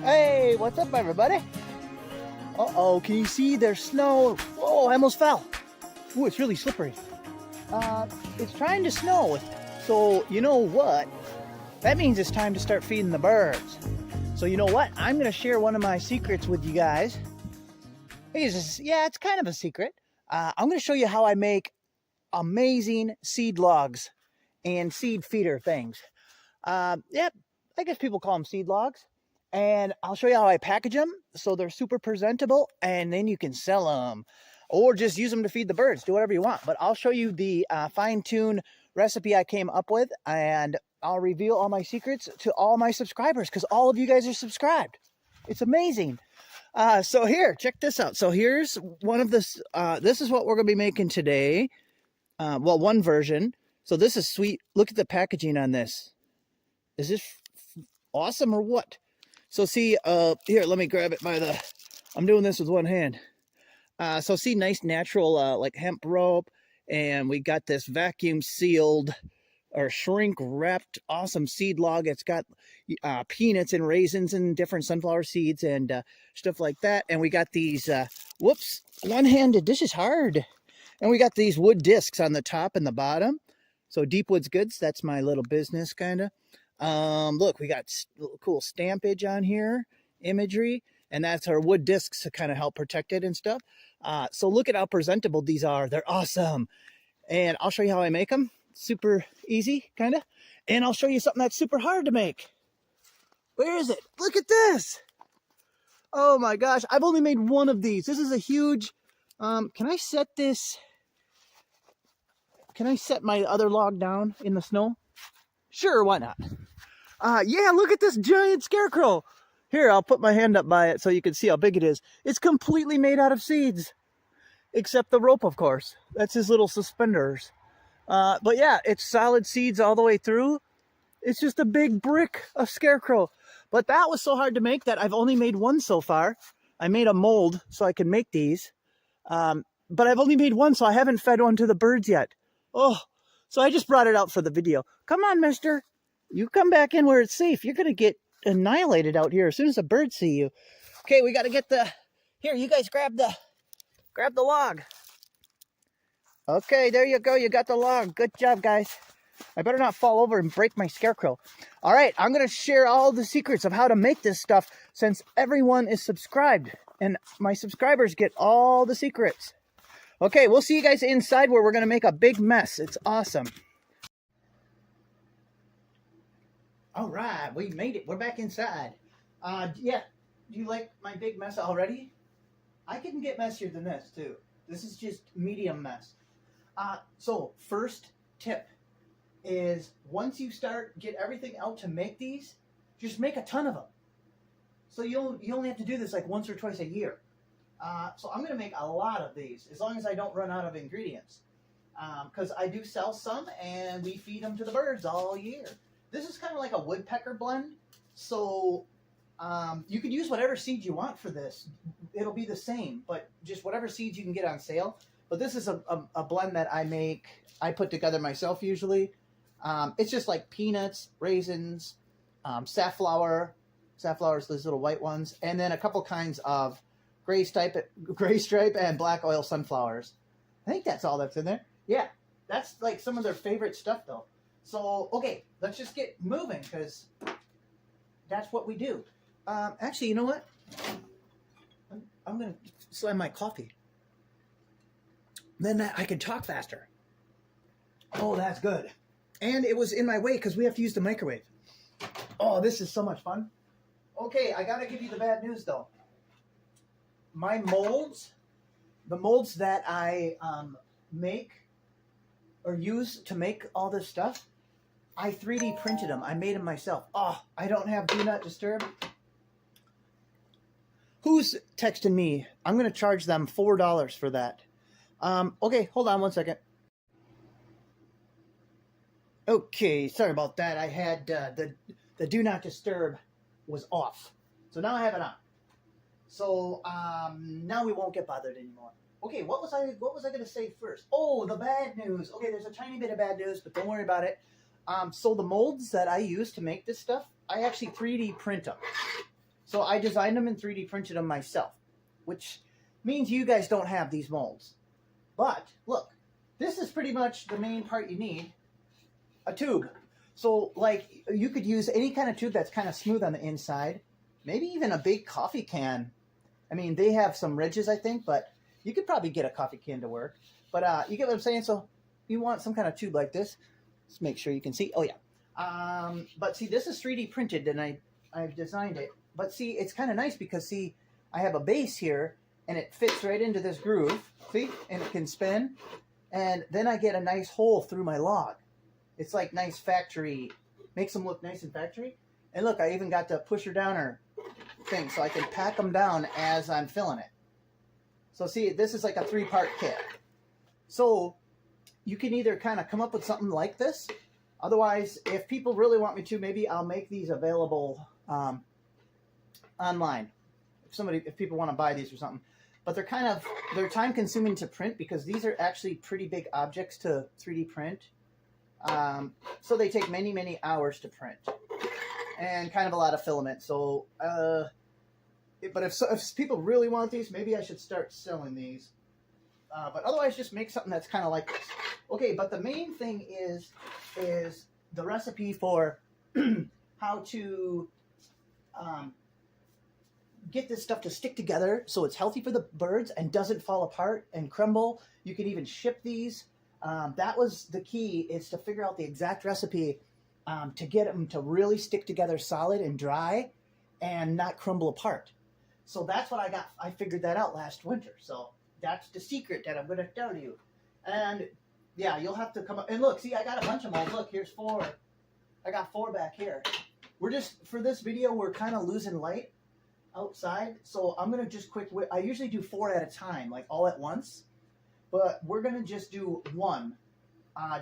Hey, what's up, everybody? Uh-oh, can you see there's snow? Whoa, I almost fell. Ooh, it's really slippery. It's trying to snow. So, you know what? That means it's time to start feeding the birds. So, you know what? I'm going to share one of my secrets with you guys. It's kind of a secret. I'm going to show you how I make amazing seed logs and seed feeder things. I guess people call them seed logs. And I'll show you how I package them so they're super presentable, and then you can sell them or just use them to feed the birds. Do whatever you want. But I'll show you the fine-tuned recipe I came up with, and I'll reveal all my secrets to all my subscribers because all of you guys are subscribed. It's amazing. So here, check this out. So here's one of this. This is what we're going to be making today. Well, one version. So this is sweet. Look at the packaging on this. Is this awesome or what? So see, here, let me grab it by the, I'm doing this with one hand. So see, nice natural, like hemp rope. And we got this vacuum sealed or shrink wrapped awesome seed log. It's got peanuts and raisins and different sunflower seeds and stuff like that. And we got these, whoops, one-handed, this is hard. And we got these wood discs on the top and the bottom. So Deep Woods Goods, that's my little business kind of. Look, we got cool stampage on here, imagery, and that's our wood discs to kind of help protect it and stuff. So look at how presentable these are. They're awesome. And I'll show you how I make them. Super easy, kind of. And I'll show you something that's super hard to make. Where is it? Look at this. Oh my gosh, I've only made one of these. This is a huge, can I set this? Can I set my other log down in the snow? Sure, why not? Yeah, look at this giant scarecrow. Here, I'll put my hand up by it so you can see how big it is. It's completely made out of seeds, except the rope, of course. That's his little suspenders. But yeah, it's solid seeds all the way through. It's just a big brick of scarecrow. But that was so hard to make that I've only made one so far. I made a mold so I can make these. But I've only made one, so I haven't fed one to the birds yet. Oh, so I just brought it out for the video. Come on, mister. You come back in where it's safe. You're going to get annihilated out here as soon as the birds see you. Okay, we got to get the... Here, you guys grab the log. Okay, there you go. You got the log. Good job, guys. I better not fall over and break my scarecrow. All right, I'm going to share all the secrets of how to make this stuff since everyone is subscribed. And my subscribers get all the secrets. Okay, we'll see you guys inside where we're going to make a big mess. It's awesome. All right, we made it. We're back inside. Yeah, do you like my big mess already? I can get messier than this, too. This is just medium mess. So, first tip is once you get everything out to make these, just make a ton of them. So you only have to do this like once or twice a year. So I'm going to make a lot of these, as long as I don't run out of ingredients. Because I do sell some, and we feed them to the birds all year. This is kind of like a woodpecker blend. So you can use whatever seeds you want for this. It'll be the same, but just whatever seeds you can get on sale. But this is a blend that I put together myself usually. It's just like peanuts, raisins, safflower. Safflower's those little white ones. And then a couple kinds of gray stripe and black oil sunflowers. I think that's all that's in there. Yeah, that's like some of their favorite stuff though. So, okay, let's just get moving because that's what we do. Actually, you know what? I'm going to slam my coffee. Then I can talk faster. Oh, that's good. And it was in my way because we have to use the microwave. Oh, this is so much fun. Okay, I got to give you the bad news though. My molds, the molds that I make or use to make all this stuff, I 3D printed them. I made them myself. Oh, I don't have Do Not Disturb. Who's texting me? I'm going to charge them $4 for that. Okay, hold on one second. Okay, sorry about that. I had the Do Not Disturb was off. So now I have it on. So now we won't get bothered anymore. Okay, what was I going to say first? Oh, the bad news. Okay, there's a tiny bit of bad news, but don't worry about it. So the molds that I use to make this stuff, I actually 3D print them. So I designed them and 3D printed them myself, which means you guys don't have these molds. But look, this is pretty much the main part you need, a tube. So like you could use any kind of tube that's kind of smooth on the inside, maybe even a big coffee can. I mean, they have some ridges, I think, but you could probably get a coffee can to work. But you get what I'm saying? So you want some kind of tube like this. Let's make sure you can see. Oh, yeah. But see, this is 3D printed, and I've designed it. But see, it's kind of nice because, see, I have a base here, and it fits right into this groove. See? And it can spin. And then I get a nice hole through my log. It's like nice factory. Makes them look nice and factory. And look, I even got the pusher downer thing, so I can pack them down as I'm filling it. So see, this is like a 3-part kit. So you can either kind of come up with something like this. Otherwise, if people really want me to, maybe I'll make these available online. If people want to buy these or something. But they're time consuming to print because these are actually pretty big objects to 3D print. So they take many, many hours to print. And kind of a lot of filament. So, but if people really want these, maybe I should start selling these. But otherwise, just make something that's kind of like this. Okay, but the main thing is the recipe for how to get this stuff to stick together so it's healthy for the birds and doesn't fall apart and crumble. You can even ship these. That was the key, is to figure out the exact recipe to get them to really stick together solid and dry and not crumble apart. So that's what I got. I figured that out last winter. So that's the secret that I'm going to tell you. And yeah, you'll have to come up. And look, see, I got a bunch of molds. Look, here's 4. I got 4 back here. We're just, for this video, we're kind of losing light outside. So I'm going to just I usually do 4 at a time, like all at once. But we're going to just do 1,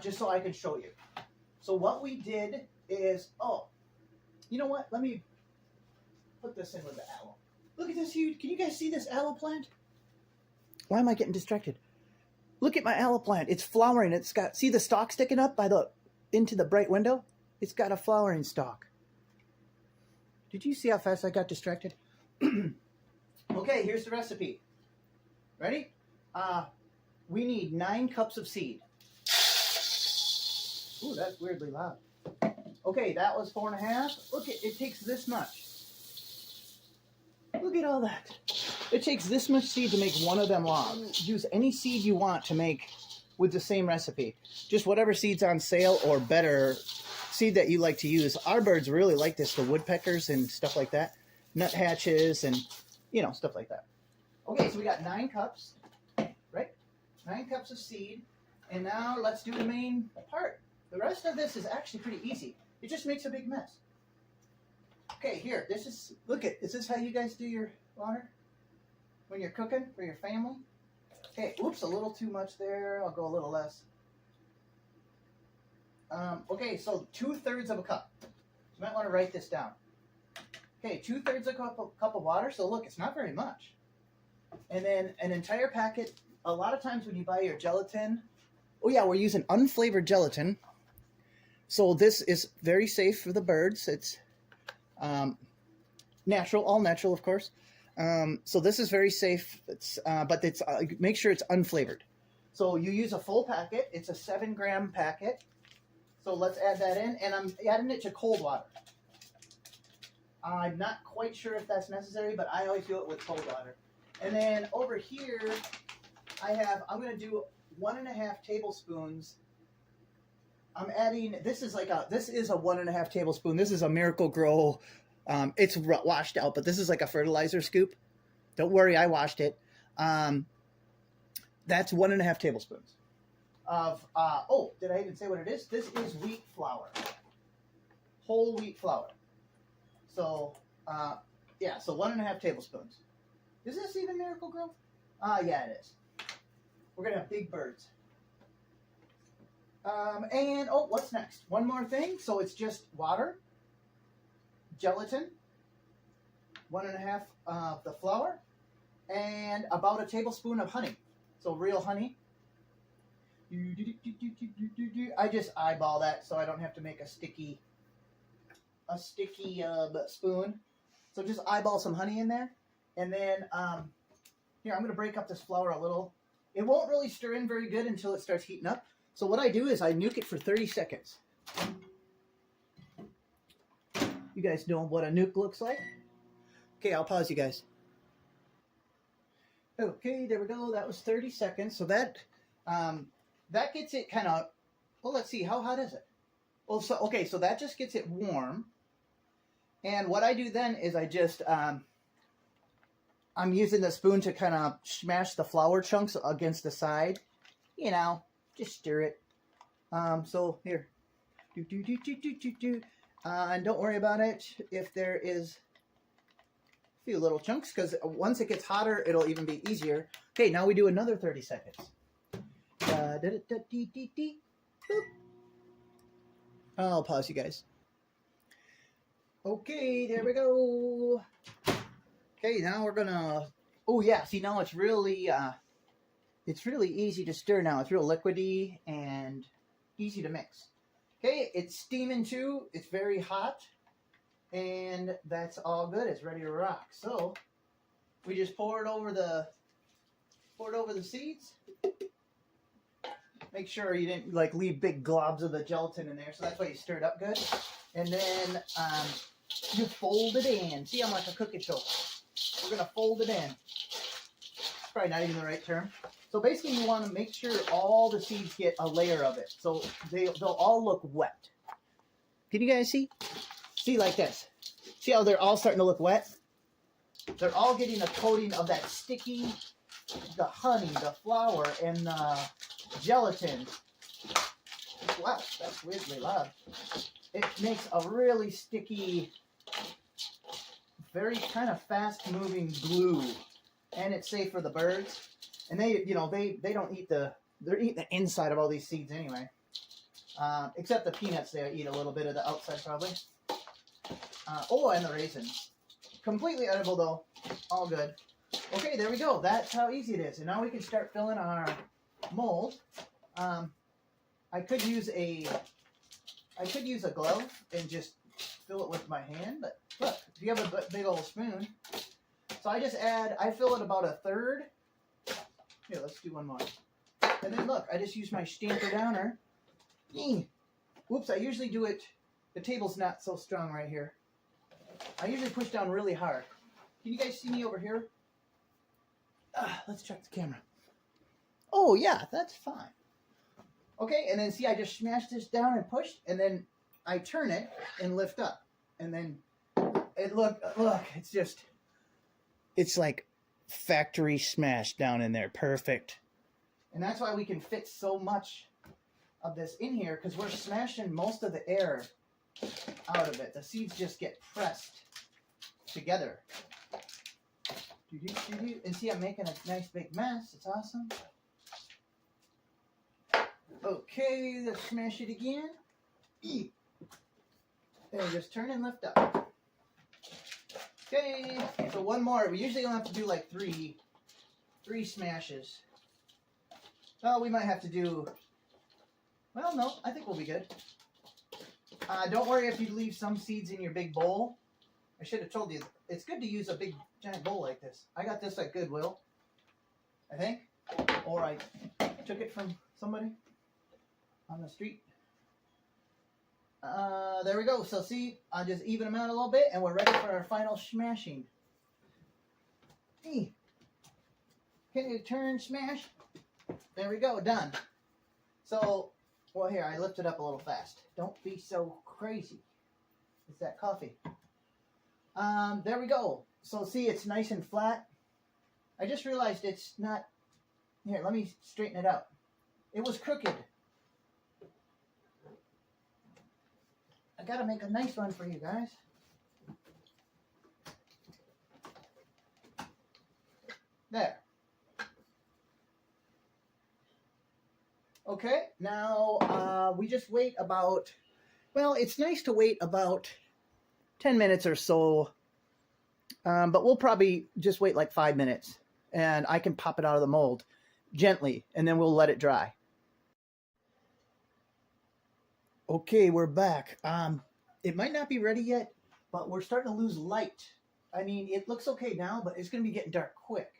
just so I can show you. So what we did is, oh, you know what? Let me put this in with the aloe. Look at this huge, can you guys see this aloe plant? Why am I getting distracted? Look at my aloe plant. It's flowering. It's got, see the stalk sticking up into the bright window? It's got a flowering stalk. Did you see how fast I got distracted? Okay, here's the recipe. Ready? We need 9 cups of seed. Ooh, that's weirdly loud. Okay, that was 4.5. Look, it takes this much. Look at all that. It takes this much seed to make 1 of them logs. Use any seed you want to make with the same recipe. Just whatever seed's on sale or better seed that you like to use. Our birds really like this, the woodpeckers and stuff like that. Nuthatches and, stuff like that. Okay, so we got 9 cups, right? 9 cups of seed. And now let's do the main part. The rest of this is actually pretty easy. It just makes a big mess. Okay, here, is this how you guys do your water? When you're cooking for your family? Okay, oops, a little too much there. I'll go a little less. Okay, so 2/3 of a cup. You might want to write this down. Okay, 2/3 of a cup of water. So look, it's not very much. And then an entire packet. A lot of times when you buy your gelatin, oh yeah, we're using unflavored gelatin. So this is very safe for the birds. It's natural, all natural, of course. So this is very safe. But make sure it's unflavored. So you use a full packet. It's a 7-gram packet. So let's add that in, and I'm adding it to cold water. I'm not quite sure if that's necessary, but I always do it with cold water. And then over here, I'm going to do 1.5 tablespoons. I'm adding, this is a 1.5 tablespoon. This is a Miracle Grow. It's washed out, but this is like a fertilizer scoop. Don't worry, I washed it. That's 1.5 tablespoons of, did I even say what it is? This is wheat flour. Whole wheat flour. So, yeah, so 1.5 tablespoons. Is this even Miracle Grow? Yeah, it is. We're going to have big birds. And, what's next? One more thing. So it's just water, gelatin, 1.5 of the flour, and about a tablespoon of honey. So real honey. I just eyeball that so I don't have to make a sticky spoon. So just eyeball some honey in there. And then, here, I'm going to break up this flour a little. It won't really stir in very good until it starts heating up. So what I do is I nuke it for 30 seconds. You guys know what a nuke looks like? Okay, I'll pause you guys. Okay, there we go. That was 30 seconds. So that gets it kind of, well, let's see. How hot is it? Well, so, okay, so that just gets it warm. And what I do then is I just, I'm using the spoon to kind of smash the flour chunks against the side. You know, just stir it. So here. And don't worry about it if there is a few little chunks, because once it gets hotter, it'll even be easier. Okay, now we do another 30 seconds. I'll pause you guys. Okay, there we go. Okay, now we're gonna, oh yeah, see now it's really easy to stir now. It's real liquidy and easy to mix. Okay, it's steaming too. It's very hot, and that's all good. It's ready to rock. So we just pour it over the seeds. Make sure you didn't like leave big globs of the gelatin in there. So that's why you stir it up good. And then you fold it in. See, I'm like a cookie show. We're gonna fold it in. Probably not even the right term. So basically you want to make sure all the seeds get a layer of it. So they'll all look wet. Can you guys see? See like this. See how they're all starting to look wet? They're all getting a coating of that sticky, the honey, the flour, and the gelatin. Wow, that's weirdly loud. It makes a really sticky, very kind of fast-moving glue. And it's safe for the birds. And they don't eat they're eating the inside of all these seeds anyway. Except the peanuts, they eat a little bit of the outside probably. Oh, and the raisins. Completely edible though. All good. Okay, there we go. That's how easy it is. And now we can start filling our mold. I could use a glove and just fill it with my hand, but look, if you have a big old spoon. So I fill it about a third. Here, let's do one more. And then look, I just use my stamper downer. Whoops, I usually do it, the table's not so strong right here. I usually push down really hard. Can you guys see me over here? Let's check the camera. Oh yeah, that's fine. Okay, and then see, I just smashed this down and pushed, and then I turn it and lift up. And then, look, it's like factory smash down in there. Perfect. And that's why we can fit so much of this in here, because we're smashing most of the air out of it. The seeds just get pressed together. And see, I'm making a nice big mess. It's awesome. Okay, let's smash it again. And just turn and lift up. Okay, so one more. We usually don't have to do like three smashes. Well, we might have to do, well, no, I think we'll be good. Don't worry if you leave some seeds in your big bowl. I should have told you, it's good to use a big giant bowl like this. I got this at Goodwill, I think, or I took it from somebody on the street. There we go. So see, I'll just even them out a little bit, and we're ready for our final smashing. Hey, can you turn, smash? There we go, done. So, well, here, I lifted up a little fast. Don't be so crazy. It's that coffee. There we go. So see, it's nice and flat. I just realized it's not, here, let me straighten it out. It was crooked. I gotta make a nice one for you guys. There. Okay, now we just wait about, well, it's nice to wait about 10 minutes or so, but we'll probably just wait like 5 minutes, and I can pop it out of the mold gently, and then we'll let it dry. Okay, we're back. It might not be ready yet, but we're starting to lose light I mean, it looks okay now, but it's going to be getting dark quick.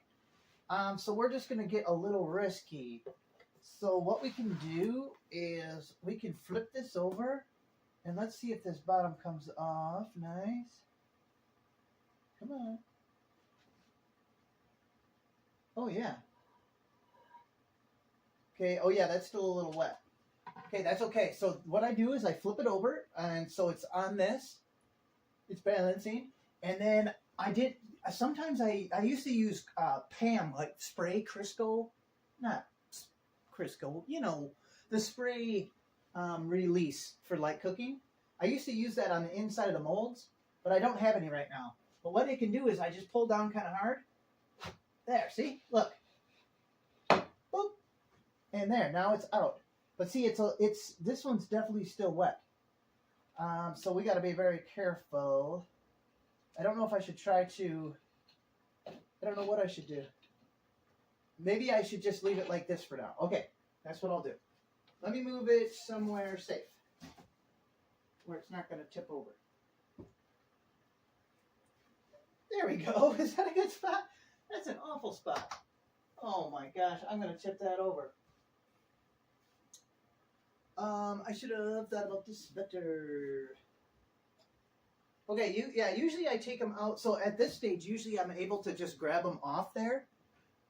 So we're just going to get a little risky. So what we can do is we can flip this over, and let's see if this bottom comes off. Nice. Come on. Oh, yeah. Okay, oh yeah, that's still a little wet. Okay, that's okay. So what I do is I flip it over, and so it's on this. It's balancing. And then sometimes I used to use Pam, like spray Crisco. Not Crisco, you know, the spray release for light cooking. I used to use that on the inside of the molds, but I don't have any right now. But what it can do is I just pull down kind of hard. There, see? Look. Boop. And there, now it's out. But see, this one's definitely still wet. So we got to be very careful. I don't know if I should try to, I don't know what I should do. Maybe I should just leave it like this for now. Okay, that's what I'll do. Let me move it somewhere safe, where it's not going to tip over. There we go. Is that a good spot? That's an awful spot. Oh my gosh, I'm going to tip that over. I should have thought about this better. Okay, usually I take them out. So at this stage, usually I'm able to just grab them off there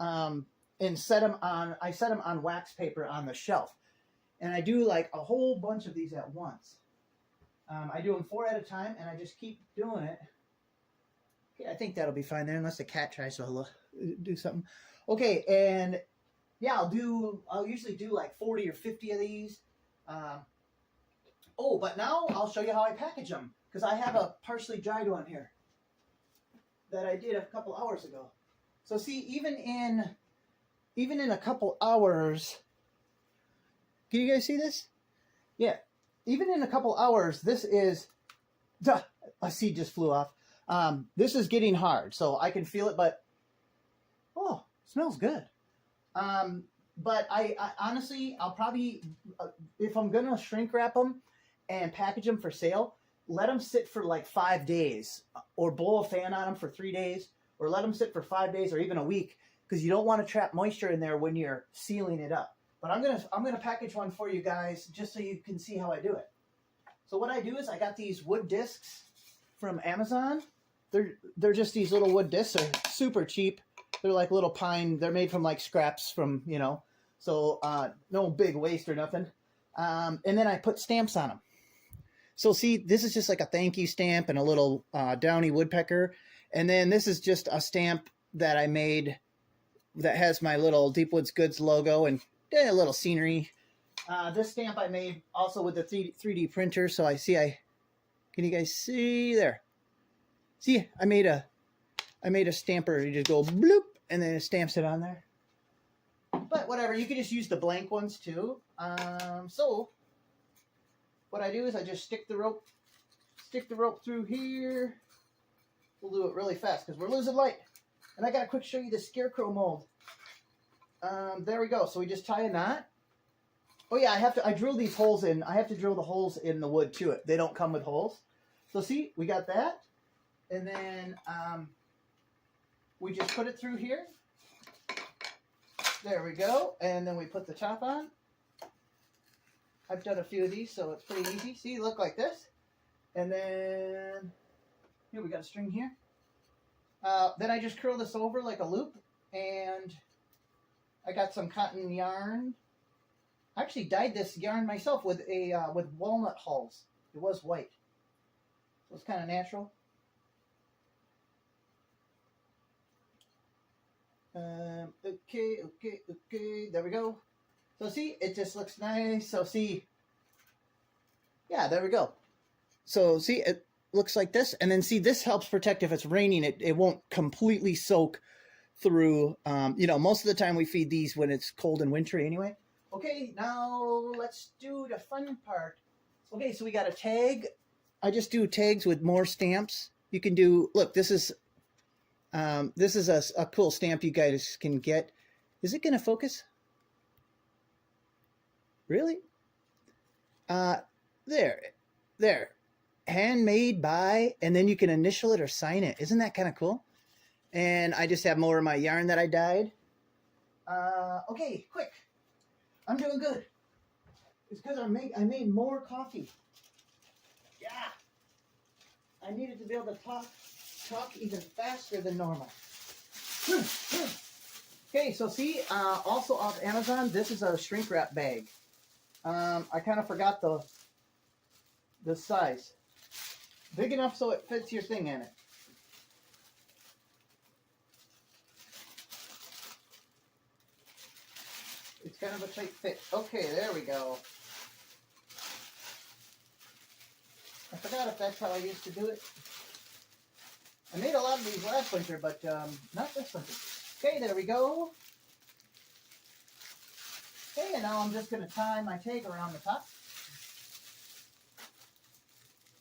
and set them on, I set them on wax paper on the shelf. And I do like a whole bunch of these at once. I do them 4 at a time, and I just keep doing it. Okay, I think that'll be fine there, unless the cat tries to do something. Okay, and yeah, I'll usually do like 40 or 50 of these. Oh, but now I'll show you how I package them, because I have a partially dried one here that I did a couple hours ago. So see, even in a couple hours, can you guys see this? Yeah, even in a couple hours, this is, a seed just flew off. This is getting hard, so I can feel it, but oh, smells good. But I honestly, I'll probably, if I'm going to shrink wrap them and package them for sale, let them sit for like 5 days, or blow a fan on them for 3 days, or let them sit for 5 days or even a week, because you don't want to trap moisture in there when you're sealing it up. But I'm gonna package one for you guys just so you can see how I do it. So what I do is I got these wood discs from Amazon. They're just these little wood discs. They're super cheap. They're like little pine. They're made from like scraps from, you know, so no big waste or nothing. And then I put stamps on them. So see, this is just like a thank you stamp and a little downy woodpecker. And then this is just a stamp that I made that has my little Deep Woods Goods logo and a little scenery. This stamp I made also with the 3D printer. So can you guys see there? See, I made a stamper. You just go bloop, and then it stamps it on there. But whatever, you can just use the blank ones too. So what I do is I just stick the rope through here. We'll do it really fast because we're losing light. And I gotta quick show you the scarecrow mold. There we go. So we just tie a knot. Oh yeah, I drill these holes in. I have to drill the holes in the wood too. They don't come with holes. So see, we got that. And then we just put it through here. There we go. And then we put the top on. I've done a few of these, so it's pretty easy. See, look like this. And then here we got a string here. Then I just curl this over like a loop, and I got some cotton yarn. I actually dyed this yarn myself with walnut hulls. It was white, so it's kind of natural. Okay. There we go. So see, it just looks nice. So see, yeah, there we go. So see, it looks like this, and then see, this helps protect if it's raining. It won't completely soak through. You know, most of the time we feed these when it's cold and wintry anyway. Okay, now let's do the fun part. Okay, so we got a tag. I just do tags with more stamps. You can do, look, this is a cool stamp you guys can get. Is it gonna focus? Really? There. handmade by, and then you can initial it or sign it. Isn't that kind of cool? And I just have more of my yarn that I dyed. Okay, quick. I'm doing good. It's because I made more coffee. Yeah. I needed to be able to talk even faster than normal. Okay, so see, also off Amazon, this is a shrink wrap bag. I kind of forgot the size. Big enough so it fits your thing in it. It's kind of a tight fit. Okay, there we go. I forgot if that's how I used to do it. I made a lot of these last winter, but not this winter. Okay, there we go. Okay, and now I'm just going to tie my tag around the top.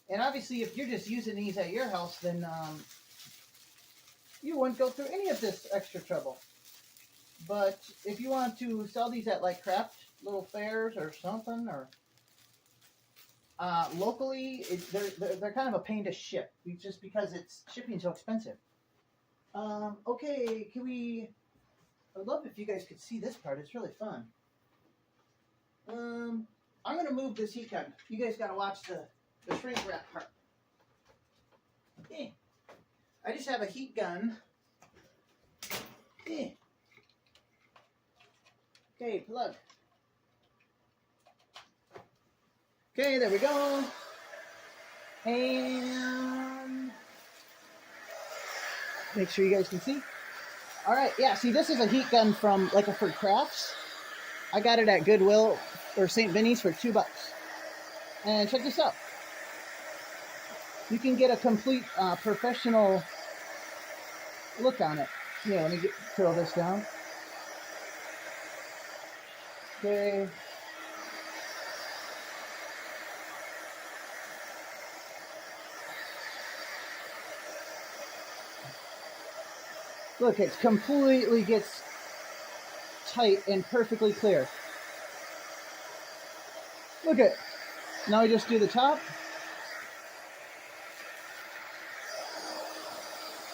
And obviously, if you're just using these at your house, then you wouldn't go through any of this extra trouble. But if you want to sell these at like craft little fairs or something, or locally, they're kind of a pain to ship, just because it's shipping so expensive. Okay, I'd love if you guys could see this part. It's really fun. I'm gonna move this heat gun. You guys gotta watch the shrink wrap part. Okay. I just have a heat gun. Okay. Okay, plug. Okay, there we go. And make sure you guys can see. All right, yeah, see, this is a heat gun from, like, for crafts. I got it at Goodwill or St. Vinny's for $2. And check this out. You can get a complete professional look on it. Yeah, let me throw this down. Okay. Look, it completely gets tight and perfectly clear. Look at it. Now we just do the top.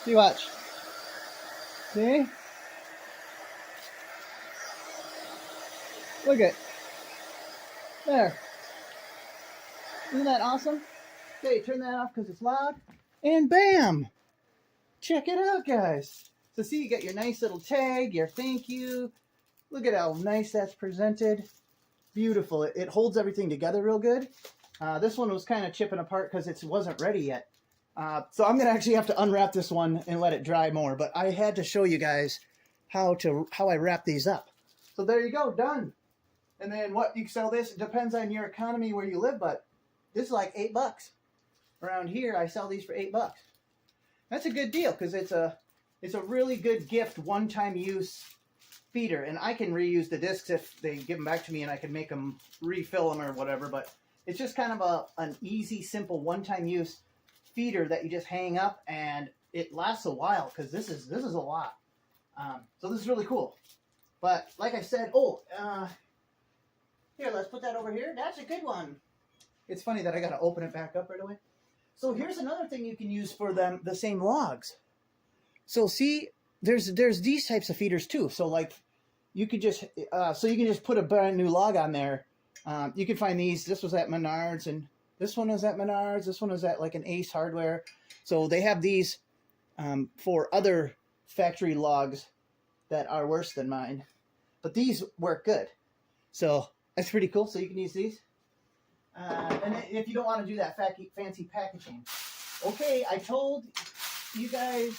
See, watch. See? Look at it. There. Isn't that awesome? Okay, turn that off because it's loud. And bam! Check it out, guys. So see, you got your nice little tag, your thank you. Look at how nice that's presented. Beautiful. It holds everything together real good. This one was kind of chipping apart because it wasn't ready yet. So I'm going to actually have to unwrap this one and let it dry more. But I had to show you guys how I wrap these up. So there you go, done. And then what you sell this, it depends on your economy where you live, but this is like $8. Around here, I sell these for $8. That's a good deal because it's a really good gift, one-time use feeder. And I can reuse the discs if they give them back to me and I can make them, refill them or whatever. But it's just kind of an easy, simple, one-time use feeder that you just hang up and it lasts a while because this is a lot. So this is really cool. But like I said, here, let's put that over here. That's a good one. It's funny that I got to open it back up right away. So here's another thing you can use for the same logs. So see, there's these types of feeders too. So like you could just put a brand new log on there. You can find these. This was at Menards, and this one was at Menards. This one was at like an Ace Hardware. So they have these for other factory logs that are worse than mine, but these work good. So that's pretty cool. So you can use these. And if you don't want to do that fancy packaging. Okay, I told you guys,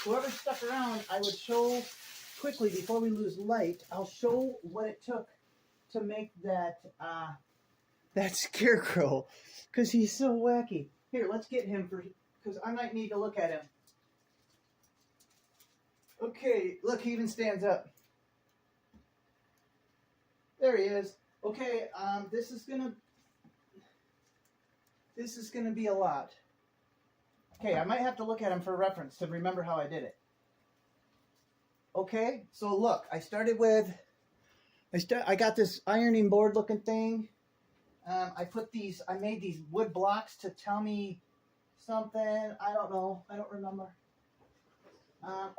whoever stuck around, I would show quickly before we lose light. I'll show what it took to make that scarecrow, because he's so wacky. Here, let's get him because I might need to look at him. Okay, look, he even stands up. There he is. Okay, this is gonna be a lot. Okay, I might have to look at him for reference to remember how I did it. Okay, so look, I got this ironing board looking thing. I made these wood blocks to tell me something. I don't know. I don't remember.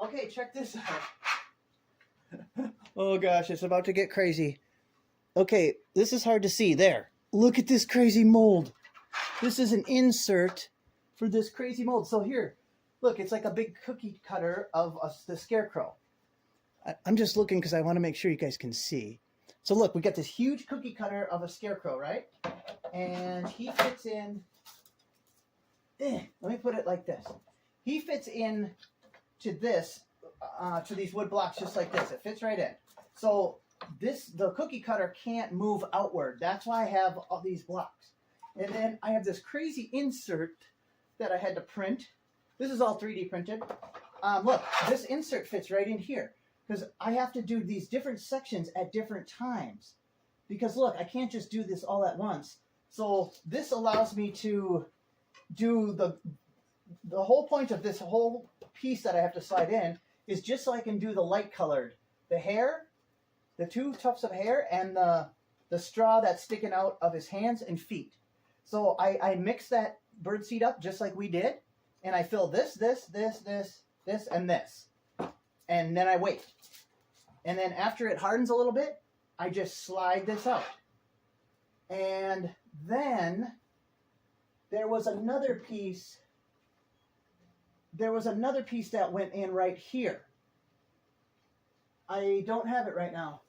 Okay, check this out. Oh gosh, it's about to get crazy. Okay, this is hard to see. There. Look at this crazy mold. This is an insert for this crazy mold. So here, look, it's like a big cookie cutter of the scarecrow. I'm just looking because I want to make sure you guys can see. So look, we got this huge cookie cutter of a scarecrow, right? And he fits in. Let me put it like this. He fits in to this, to these wood blocks just like this. It fits right in. So the cookie cutter can't move outward. That's why I have all these blocks. And then I have this crazy insert that I had to print. This is all 3D printed. Look, this insert fits right in here because I have to do these different sections at different times. Because look, I can't just do this all at once. So this allows me to do the whole point of this whole piece that I have to slide in is just so I can do the light colored, the hair, the 2 tufts of hair, and the straw that's sticking out of his hands and feet. So I mix that birdseed up just like we did, and I fill this, and this. And then I wait. And then after it hardens a little bit, I just slide this out. And then there was another piece that went in right here. I don't have it right now.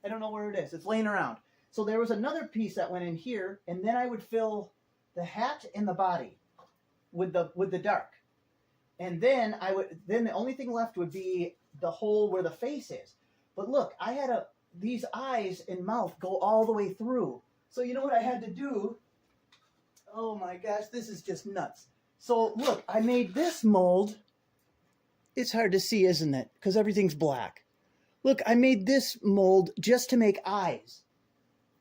I don't know where it is. It's laying around. So there was another piece that went in here, and then I would fill the hat and the body with the dark. And then the only thing left would be the hole where the face is. But look, I had these eyes and mouth go all the way through. So you know what I had to do? Oh my gosh, this is just nuts. So look, I made this mold. It's hard to see, isn't it? Because everything's black. Look, I made this mold just to make eyes.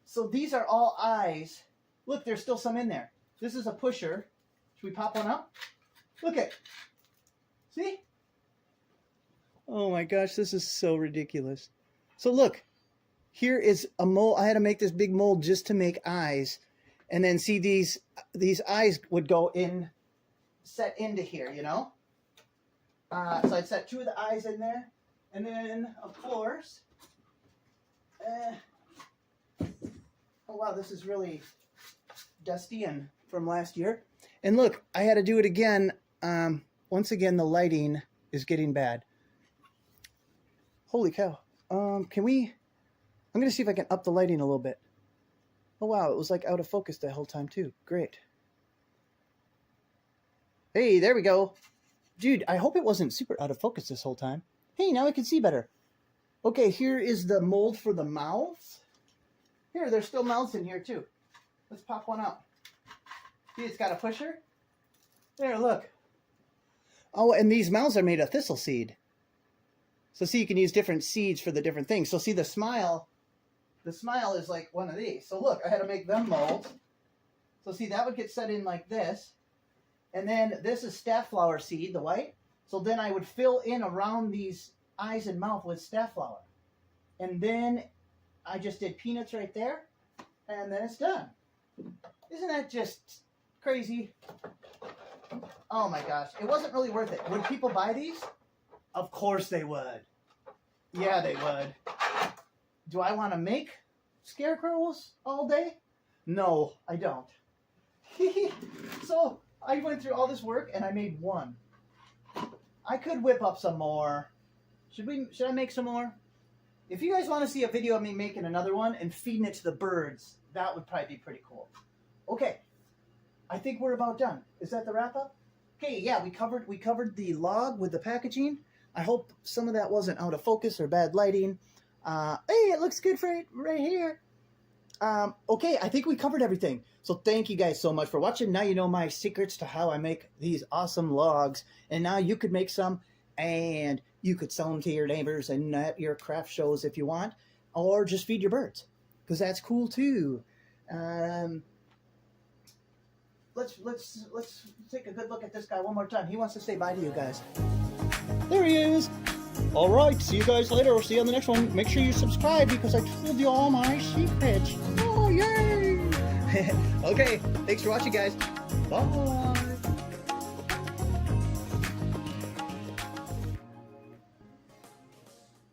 So these are all eyes. Look, there's still some in there. This is a pusher. Should we pop one up? Look at. See? Oh my gosh, this is so ridiculous. So look, here is a mold. I had to make this big mold just to make eyes. And then see these eyes would go in, set into here, you know? So I'd set 2 of the eyes in there. And then, of course, oh wow, this is really dusty and from last year. And look, I had to do it again. Once again, the lighting is getting bad. Holy cow. I'm going to see if I can up the lighting a little bit. Oh wow, it was like out of focus the whole time too. Great. Hey, there we go. Dude, I hope it wasn't super out of focus this whole time. Hey, now I can see better. Okay, here is the mold for the mouths. Here, there's still mouths in here too. Let's pop one out. See, it's got a pusher. There, look. Oh, and these mouths are made of thistle seed. So see, you can use different seeds for the different things. So see, the smile is like one of these. So look, I had to make them molds. So see, that would get set in like this. And then this is staff flower seed, the white. So then I would fill in around these eyes and mouth with staff flower. And then I just did peanuts right there. And then it's done. Isn't that just crazy? Oh my gosh. It wasn't really worth it. Would people buy these? Of course they would. Yeah, they would. Do I want to make scarecrows all day? No, I don't. So I went through all this work and I made one. I could whip up some more. Should I make some more? If you guys want to see a video of me making another one and feeding it to the birds, that would probably be pretty cool. Okay, I think we're about done. Is that the wrap up? Okay, yeah, we covered the log with the packaging. I hope some of that wasn't out of focus or bad lighting. Hey, it looks good right here. Okay, I think we covered everything. So thank you guys so much for watching. Now you know my secrets to how I make these awesome logs. And now you could make some and you could sell them to your neighbors and at your craft shows if you want. Or just feed your birds, because that's cool too. Let's take a good look at this guy one more time. He wants to say bye to you guys. There he is. All right, see you guys later. We'll see you on the next one. Make sure you subscribe because I told you all my secrets. Oh, yay! Okay, thanks for watching, guys. Bye.